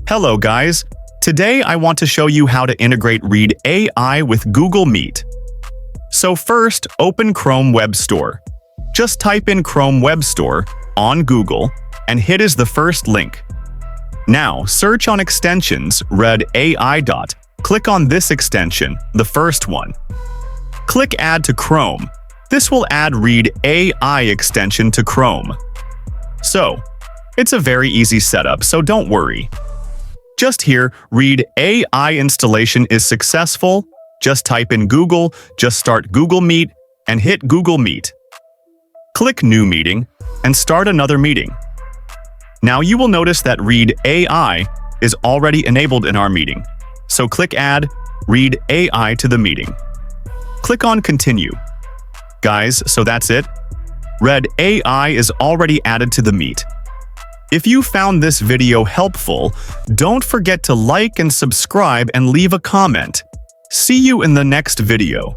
Hello guys, today I want to show you how to integrate Read AI with Google Meet. So first, open Chrome Web Store. Just type in Chrome Web Store on Google and hit is the first link. Now, search on extensions, Read AI. Click on this extension, the first one. Click Add to Chrome. This will add Read AI extension to Chrome. So, it's a very easy setup, so don't worry. Just here, Read AI installation is successful. Just type in Google, just start Google Meet, and hit Google Meet. Click New Meeting, and start another meeting. Now you will notice that Read AI is already enabled in our meeting. So click Add Read AI to the meeting. Click on Continue. Guys, so that's it. Read AI is already added to the Meet. If you found this video helpful, don't forget to like and subscribe and leave a comment. See you in the next video.